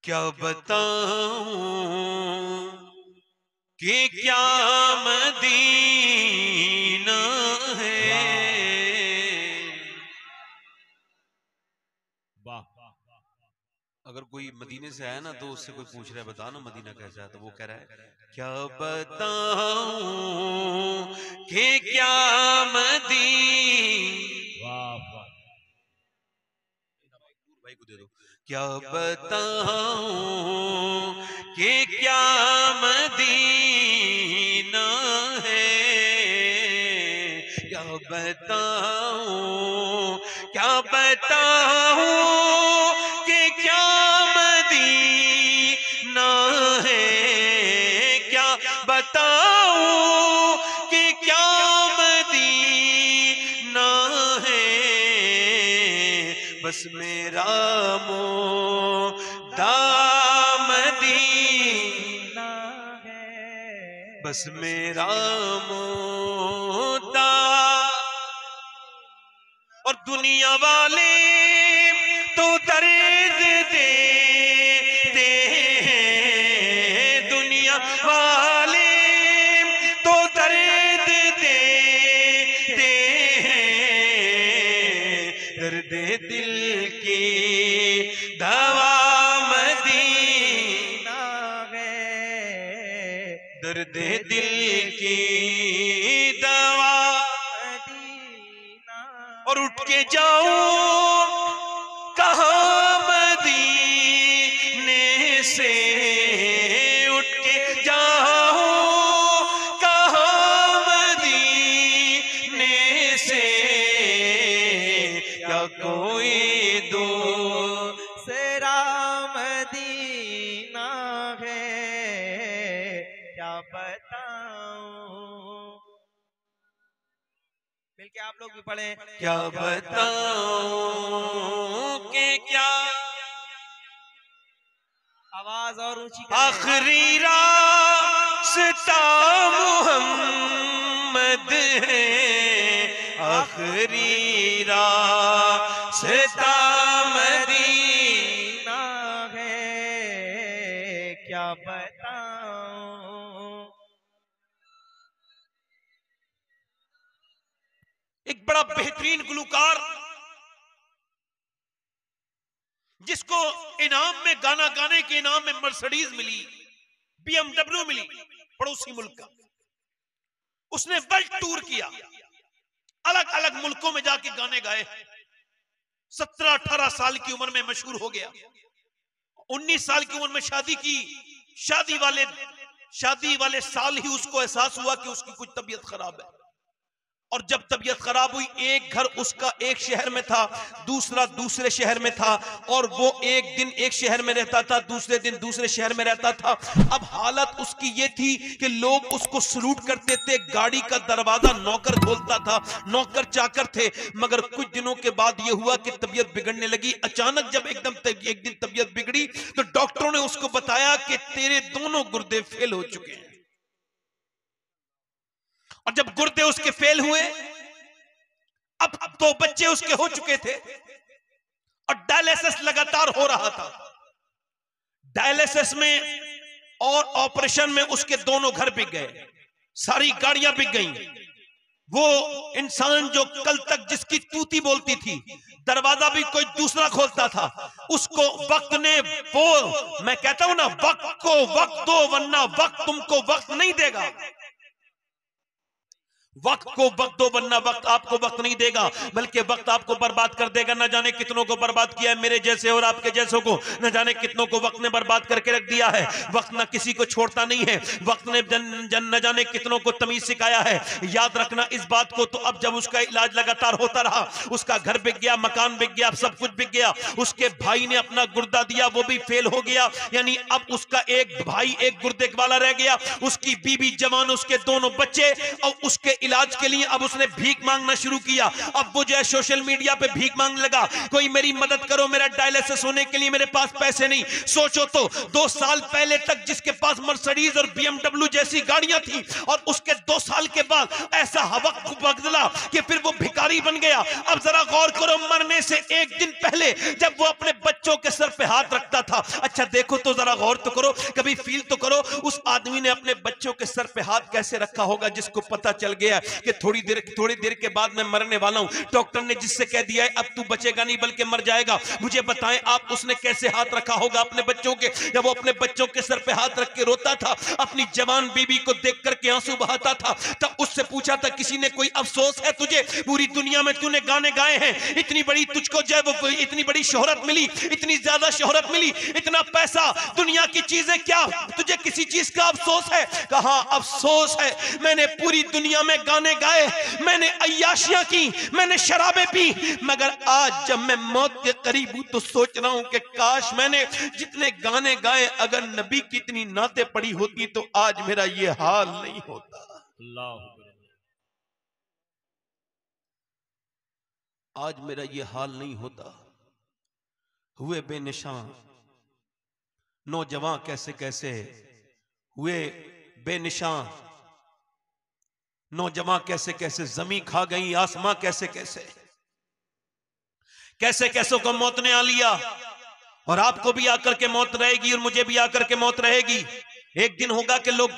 क्या बताऊं कि क्या मदीना है। वाह। अगर कोई मदीने से आया ना तो उससे कोई पूछ रहा है बता ना मदीना कैसा है, तो वो कह रहा है क्या बताऊं कि क्या मदीना। वाह वाह। भाई को दे दो। क्या बताऊं कि क्या मदीना है। क्या बताऊं, क्या बताऊं कि क्या मदीना है। क्या बताऊं कि क्या मदीना है। बस मेरा मोदा मदीना है। बस मेरा मोदा। और दुनिया वाले तो दर्द देते हैं। दुनिया वाले तो दर्द देते हैं। दर्द दिल की दवा मदीना है। दर्द दिल की दवा मदीना। और उठ के जाऊं कहाँ मदीने से। उठ के जाऊं कहाँ मदीने से। क्या कोई दूसरा मदीना है। क्या बताऊं। मिलके आप लोग भी पढ़े। क्या बताऊं कि क्या। आवाज और ऊंची करें। आखिरी रास्ता मोहम्मद है। आखिरी रास्ता मदीना है। क्या बताऊं। एक बड़ा बेहतरीन गुलकार जिसको इनाम में गाना गाने के इनाम में मर्सिडीज मिली, BMW मिली, पड़ोसी मुल्क का। उसने वर्ल्ड टूर किया, अलग अलग मुल्कों में जाके गाने गाए। 17-18 साल की उम्र में मशहूर हो गया। 19 साल की उम्र में शादी की। शादी वाले साल ही उसको एहसास हुआ कि उसकी कुछ तबीयत खराब है। और जब तबीयत खराब हुई, एक घर उसका एक शहर में था, दूसरा दूसरे शहर में था। और वो एक दिन एक शहर में रहता था, दूसरे दिन दूसरे शहर में रहता था। अब हालत उसकी ये थी कि लोग उसको सलूट करते थे, गाड़ी का दरवाजा नौकर खोलता था, नौकर चाकर थे। मगर कुछ दिनों के बाद ये हुआ कि तबीयत बिगड़ने लगी। अचानक जब एक दिन तबीयत बिगड़ी तो डॉक्टरों ने उसको बताया कि तेरे दोनों गुर्दे फेल हो चुके हैं। और जब गुर्दे उसके फेल हुए, अब 2 बच्चे उसके हो चुके थे और डायलिसिस लगातार हो रहा था। डायलिसिस में और ऑपरेशन में उसके दोनों घर बिक गए, सारी गाड़ियां बिक गईं। वो इंसान जो कल तक जिसकी तूती बोलती थी, दरवाजा भी कोई दूसरा खोलता था, उसको वक्त ने वो, मैं कहता हूं ना, वक्त को वक्त दो वरना वक्त तुमको वक्त नहीं देगा। वक्त को वक्त दो वरना वक्त आपको वक्त नहीं देगा, बल्कि वक्त आपको बर्बाद कर देगा। न जाने कितनों को बर्बाद किया है, मेरे जैसे और आपके जैसों को न जाने कितनों को वक्त ने बर्बाद करके रख दिया है। वक्त न किसी को छोड़ता नहीं है। वक्त ने न जाने कितनों को तमीज सिखाया है। याद रखना इस बात को। तो अब जब उसका इलाज लगातार होता रहा, उसका घर बिक गया, मकान बिक गया, सब कुछ बिक गया। उसके भाई ने अपना गुर्दा दिया, वो भी फेल हो गया। यानी अब उसका एक भाई एक गुर्दे वाला रह गया, उसकी बीबी जवान, उसके दोनों बच्चे, और उसके इलाज के लिए अब उसने भीख मांगना शुरू किया। अब वो जो है सोशल मीडिया पे भीख मांगने लगा, कोई मेरी मदद करो, मेरा डायलिसिस होने के लिए मेरे पास पैसे नहीं। सोचो तो 2 साल पहले तक जिसके पास मर्सिडीज और BMW जैसी गाड़ियां थी, और उसके 2 साल के बाद ऐसा हवा बदला कि फिर वो भिखारी बन गया। अब जरा गौर करो, मरने से 1 दिन पहले जब वो अपने बच्चों के सर पे हाथ रखता था, अच्छा देखो तो जरा गौर तो करो, कभी फील तो करो, उस आदमी ने अपने बच्चों के सर पे हाथ कैसे रखा होगा जिसको पता चल गया कि थोड़ी देर के बाद मैं मरने वाला हूं। डॉक्टर ने जिससे कह दिया है अब तू बचेगा नहीं बल्कि मर जाएगा। मुझे बताएं आप उसने कैसे हाथ रखा होगा अपने बच्चों के, जब वो अपने बच्चों के सर पे हाथ रख के रोता था, अपनी जवान बीबी को देख करके आंसू बहाता था। तब उससे पूछा था किसी ने कोई अफसोस है तुझे? पूरी दुनिया में तूने गाने गाए हैं, इतनी बड़ी तुझको जो है वो इतनी बड़ी शोहरत मिली, इतनी ज्यादा शोहरत मिली, इतना पैसा, दुनिया की चीजें, क्या तुझे किसी चीज का अफसोस है? कहा अफसोस है, मैंने पूरी दुनिया में गाने गाए, मैंने अय्याशियां की, मैंने शराबें पी, मगर आज जब मैं मौत के करीब हूं तो सोच रहा हूं कि काश मैंने जितने गाने गाए अगर नबी की इतनी नाते पड़ी होती तो आज मेरा ये हाल नहीं होता। आज मेरा ये हाल नहीं होता। हुए बेनिशान नौजवान कैसे कैसे हुए बेनिशान, नौजवान कैसे कैसे, जमीन खा गई आसमां कैसे कैसे, कैसे कैसों को मौत ने आ लिया। और आपको भी आकर के मौत रहेगी और मुझे भी आकर के मौत रहेगी। एक दिन होगा कि लोग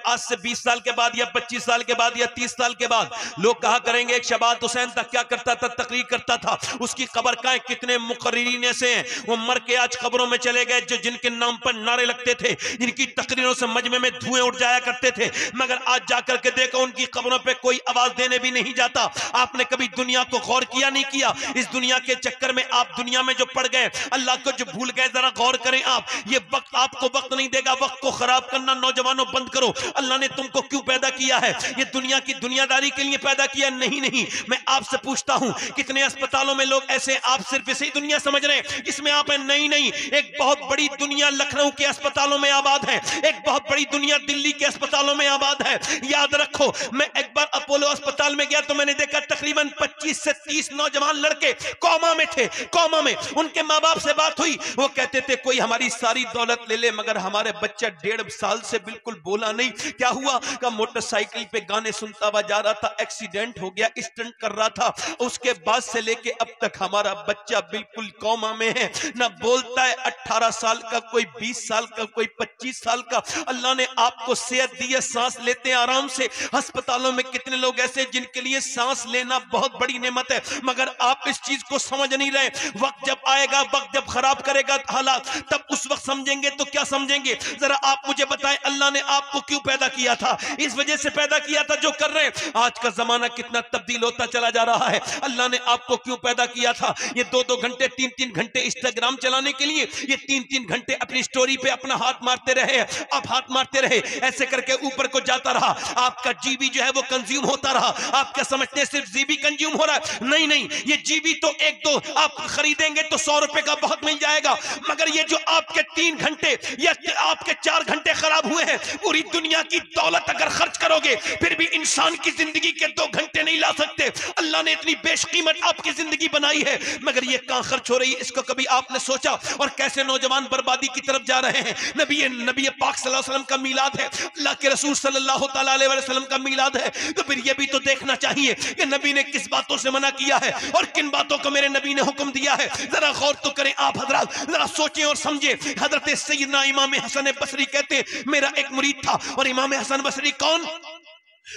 आज से 20 साल के बाद या 25 साल के बाद या 30 साल के बाद लोग कहा करेंगे एक शबात हुसैन तक क्या करता था, तकरीर करता था, उसकी कब्र का कितने मुकर्रीरीन ऐसे हैं वो मर के आज कब्रों में चले गए, जो जिनके नाम पर नारे लगते थे, जिनकी तकरीरों से मजमे में धुएं उठ जाया करते थे, मगर आज जाकर के देखो उनकी कब्रों पर कोई आवाज देने भी नहीं जाता। आपने कभी दुनिया को गौर किया नहीं किया? इस दुनिया के चक्कर में आप दुनिया में जो पड़ गए, अल्लाह को जो भूल गए, जरा गौर करें आप। ये वक्त आपको वक्त नहीं देगा, वक्त को खराब करना नौजवानों बंद करो। अल्लाह ने तुमको क्यों पैदा किया है? ये दुनिया की दुनियादारी के लिए पैदा किया? नहीं नहीं, मैं आपसे पूछता हूं कितने अस्पतालों में लोग ऐसे आप सिर्फ इसे दुनिया समझ रहे हैं, इसमें आप है? नहीं नहीं, एक बहुत बड़ी दुनिया लखनऊ के अस्पतालों में आबाद है, एक बहुत बड़ी दुनिया दिल्ली के अस्पतालों में आबाद है। याद रखो, मैं एक बार अपोलो अस्पताल में गया तो मैंने देखा तकरीबन 25 से 30 नौजवान लड़के कोमा में थे। कोमा में उनके माँ बाप से बात हुई, वो कहते थे कोई हमारी सारी दौलत ले ले मगर हमारे बच्चा 1.5 साल से बिल्कुल बोला नहीं। क्या हुआ? का मोटरसाइकिल पे गाने सुनता हुआ जा रहा था, एक्सीडेंट हो गया, स्टंट कर रहा था। उसके बाद से लेके अब तक हमारा बच्चा बिल्कुल कोमा में है, ना बोलता है। 18 साल का, कोई 20 साल का, कोई 25 साल का। अल्लाह ने आपको सेहत दी है, सांस लेते हैं आराम से। अस्पतालों में कितने लोग ऐसे जिनके लिए सांस लेना बहुत बड़ी नेमत है, मगर आप इस चीज को समझ नहीं रहे। वक्त जब आएगा, वक्त जब खराब करेगा हालात, तब उस वक्त समझेंगे तो क्या समझेंगे? जरा आप मुझे बताएं, अल्लाह ने आपको क्यों पैदा किया था? इस वजह से पैदा किया था जो कर रहे हैं। आज का जमाना कितना तब्दील होता चला जा रहा है। अल्लाह ने आपको क्यों पैदा किया था? ये 2-2 घंटे 3-3 घंटे इंस्टाग्राम चलाने के लिए, ये 3-3 घंटे अपनी स्टोरी पे अपना हाथ मारते रहे, आप हाथ मारते रहे, ऐसे करके ऊपर को जाता रहा, आपका जीबी जो है वो कंज्यूम होता रहा। आप क्या समझते हैं सिर्फ जीबी कंज्यूम हो रहा है? नहीं नहीं, ये जीबी तो 1-2 आप खरीदेंगे तो 100 रुपए का बहुत मिल जाएगा, मगर ये जो आपके 3 घंटे या आपके 4 घंटे खराब हुए हैं, पूरी दुनिया की दौलत अगर खर्च करोगे फिर भी इंसान की जिंदगी के 2 घंटे नहीं ला सकते। अल्लाह ने इतनी बेशकीमत आपकी जिंदगी बनाई है, मगर ये कहां खर्च हो रही है, इसको कभी आपने सोचा? और कैसे नौजवान बर्बादी की तरफ जा रहे हैं। नबी पाक सल्लल्लाहु अलैहि वसल्लम का मीलाद है, अल्लाह के रसूल सल्लल्लाहु अलैहि वसल्लम का मीलाद है, तो फिर ये भी तो देखना चाहिए कि नबी ने किस बातों से मना किया है और किन बातों को मेरे नबी ने हुक्म दिया है। जरा गौर तो करें आप हजरात, जरा सोचें और समझें। हजरत सैयदना इमाम हसन बसरी कहते हैं मेरा एक मुरीद था, और इमाम हसन बसरी कौन?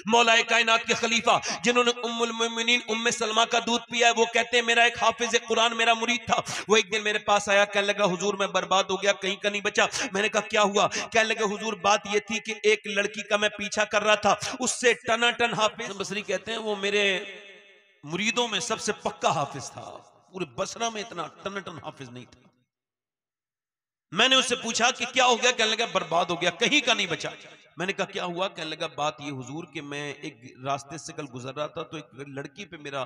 मौलाए कायनात के खलीफा, जिन्होंने उम्मुल मोमिनीन उम्मे सलमा का दूध पिया है। वो कहते हैं मेरा एक हाफिज कुरान मेरा मुरीद था, वो एक दिन मेरे पास आया, कहने लगा हुजूर मैं बर्बाद हो गया, कहीं का नहीं बचा। मैंने कहा क्या हुआ? कहने लगे हुजूर बात ये थी कि एक लड़की का मैं पीछा कर रहा था, उससे टनाटन हाफिज बसरी कहते हैं वो मेरे मुरीदों में सबसे पक्का हाफिज था, पूरे बसरा में इतना टनाटन हाफिज नहीं था। मैंने उससे पूछा कि क्या हो गया? कहने लगा बर्बाद हो गया, कहीं का नहीं बचा। मैंने कहा क्या हुआ? कहने लगा बात ये हुजूर कि मैं एक रास्ते से कल गुजर रहा था तो एक लड़की पे मेरा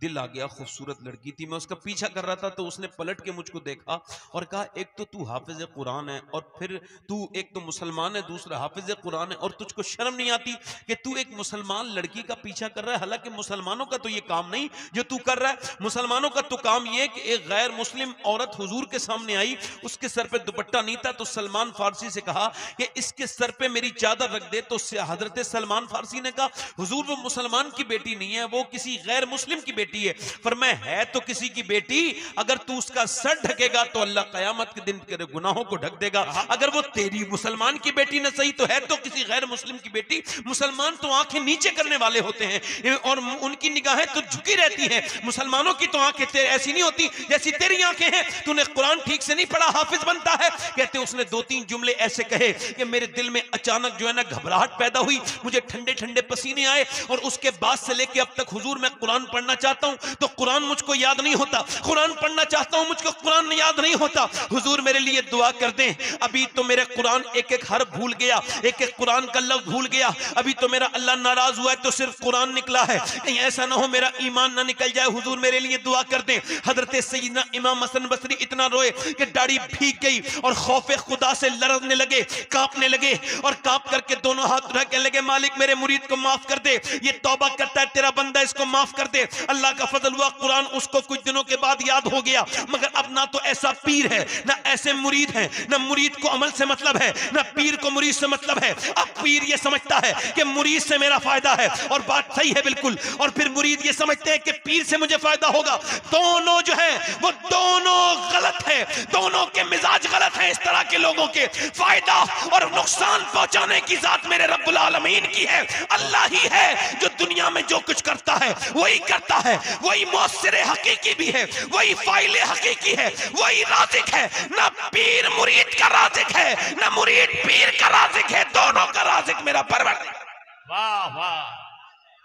दिल आ गया, खूबसूरत लड़की थी, मैं उसका पीछा कर रहा था तो उसने पलट के मुझको देखा और कहा एक तो तू हाफिज कुरान है और फिर तू एक तो मुसलमान है, दूसरा हाफिज कुरान है, और तुझको शर्म नहीं आती कि तू एक मुसलमान लड़की का पीछा कर रहा है? हालांकि मुसलमानों का तो ये काम नहीं जो तू कर रहा है। मुसलमानों का तो काम ये कि एक गैर मुस्लिम औरत हुजूर के सामने आई, उसके सर पे दुपट्टा नहीं था, तो सलमान फारसी से कहा कि इसके सर पे मेरी चादर रख दे। तो हजरत सलमान फारसी ने कहा हुजूर वो मुसलमान की बेटी नहीं है, वो किसी गैर मुस्लिम की बेटी है। फरमाया है तो किसी की बेटी, अगर तू उसका सर ढकेगा तो अल्लाह कयामत के दिन तेरे गुनाहों को ढक देगा। अगर वो तेरी मुसलमान की बेटी न सही तो है तो किसी गैर मुस्लिम की बेटी। मुसलमान तो आंखें नीचे करने वाले होते हैं और उनकी निगाहें तो झुकी रहती हैं। मुसलमानों की तो आंखें ऐसी नहीं होती जैसी तेरी आंखें हैं। तूने कुरान ठीक से नहीं पढ़ा, हाफिज बनता है। कहते उसने 2-3 जुमले ऐसे कहे कि मेरे दिल में अचानक जो है ना घबराहट पैदा हुई, मुझे ठंडे ठंडे पसीने आए, और उसके बाद से लेके अब तक हुजूर मैं कुरान पढ़ना चाहता हूं तो कुरान मुझको याद नहीं होता, कुरान पढ़ना चाहता हूं मुझको कुरान याद नहीं होता। हुजूर मेरे लिए दुआ कर दें। अभी तो मेरे कुरान एक एक हर्फ भूल गया, एक एक कुरान का लफ्ज भूल गया। अभी तो मेरा अल्लाह नाराज हुआ है तो सिर्फ कुरान निकला है, कहीं ऐसा ना हो मेरा ईमान ना निकल जाए। हुजूर मेरे लिए दुआ कर दें। हजरत सैयदना इमाम हसन बसरी इतना रोए कि दाढ़ी भीग गई और खौफे खुदा से लरजने लगे, कांपने लगे, और कांप करके दोनों हाथ उठा के लगे मालिक मेरे मुरीद को माफ कर दे, ये तौबा करता है तेरा बंदा, इसको माफ कर दे। अल्लाह का फजल हुआ कुरान उसको कुछ दिनों के बाद याद हो गया। मगर अब ना तो ऐसा पीर है ना ऐसे मुरीद है, ना मुरीद को अमल से मतलब है ना पीर को मुरीद से मतलब है। अब पीर ये समझता है कि मुरीद से मेरा फायदा है, और बात सही है बिल्कुल, और फिर मुरीद ये समझते हैं कि पीर से मुझे फायदा होगा। दोनों जो है वो दोनों गलत है, दोनों के मिजाज गलत है। इस तरह के लोगों के फायदा और नुकसान पहुंचाने की जात मेरे रब्बुल आलमीन की है। अल्लाह ही है जो दुनिया में जो कुछ करता है वही करता है, वही मुअस्सिर हकीकी भी है, वही फाइल हकीकी है, वही राज़िक है। ना पीर मुरीद का राज़िक है, ना मुरीद पीर का राज़िक है, दोनों का राज़िक मेरा परवरदिगार। वाह वाह,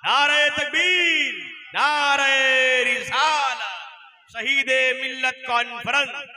नारे तकबीर, नारे रिसालत, शहीदे मिल्लत कॉन्फ्रेंस।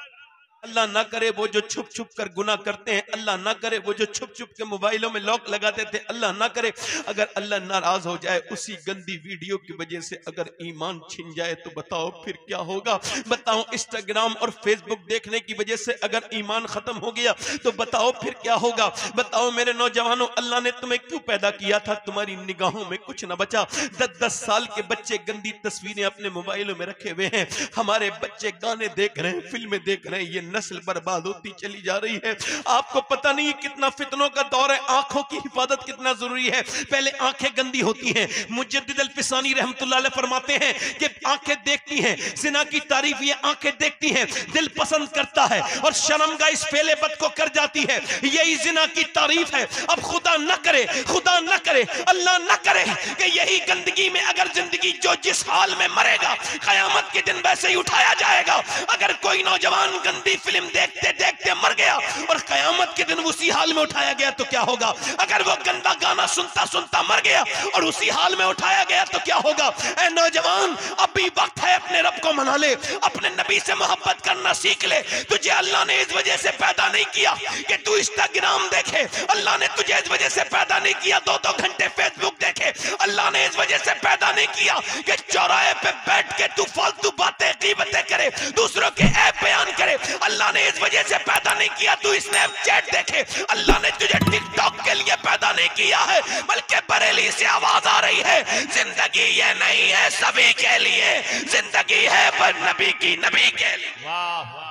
अल्लाह ना करे वो जो छुप छुप कर गुनाह करते हैं, अल्लाह ना करे वो जो छुप छुप के मोबाइलों में लॉक लगाते थे, अल्लाह ना करे अगर अल्लाह नाराज हो जाए उसी गंदी वीडियो की वजह से अगर ईमान छिन जाए तो बताओ फिर क्या होगा। बताओ इंस्टाग्राम और फेसबुक देखने की वजह से अगर ईमान खत्म हो गया तो बताओ फिर क्या होगा। बताओ मेरे नौजवानों, अल्लाह ने तुम्हें क्यों पैदा किया था? तुम्हारी निगाहों में कुछ ना बचा। 10-10 साल के बच्चे गंदी तस्वीरें अपने मोबाइलों में रखे हुए हैं। हमारे बच्चे गाने देख रहे हैं, फिल्में देख रहे हैं, ये नस्ल बर्बाद होती चली जा रही है। आपको पता नहीं कितना फितनों का दौर है, आंखों की हिफाजत कितना जरूरी है। पहले आंखें गंदी होती हैं। मुजद्दिद अल-फिसानी रहमतुल्लाह अलैह फरमाते हैं कि आंखें देखती हैं, जिना की तारीफ ये आंखें देखती हैं, दिल पसंद करता है और शर्मगाह इस फेले बद को कर जाती है, यही जिना की तारीफ है। अब खुदा न करे, खुदा न करे, अल्लाह न करे कि यही गंदगी में अगर जिंदगी जो जिस हाल में मरेगा कयामत के दिन वैसे ही उठाया जाएगा। अगर कोई नौजवान गंदी फिल्म देखते देखते मर गया और कयामत के दिन उसी हाल में उठाया गया तो क्या होगा? अगर वो गंदा गाना सुनता सुनता मर गया और उसी हाल में उठाया गया तो क्या होगा? ऐ नौजवान, अभी वक्त है, अपने रब को मना ले, अपने नबी से मोहब्बत करना सीख ले। तुझे अल्लाह ने इस वजह से पैदा नहीं किया कि तू इंस्टाग्राम देखे, अल्लाह ने तुझे इस वजह से पैदा नहीं किया 2-2 घंटे फेसबुक देखे, अल्लाह ने इस वजह से पैदा नहीं किया कि चौराहे पे बैठ के तू फालतू बातें ग़ीबतें करे, दूसरों के ऐब बयान करे। अल्लाह ने इस वजह से पैदा नहीं किया तू स्नैपचैट देखे, अल्लाह ने तुझे टिकटॉक के लिए पैदा नहीं किया है। बल्कि बरेली से आवाज आ रही है, जिंदगी ये नहीं है सभी के लिए, जिंदगी है पर नबी की, नबी के लिए। वाह वाह।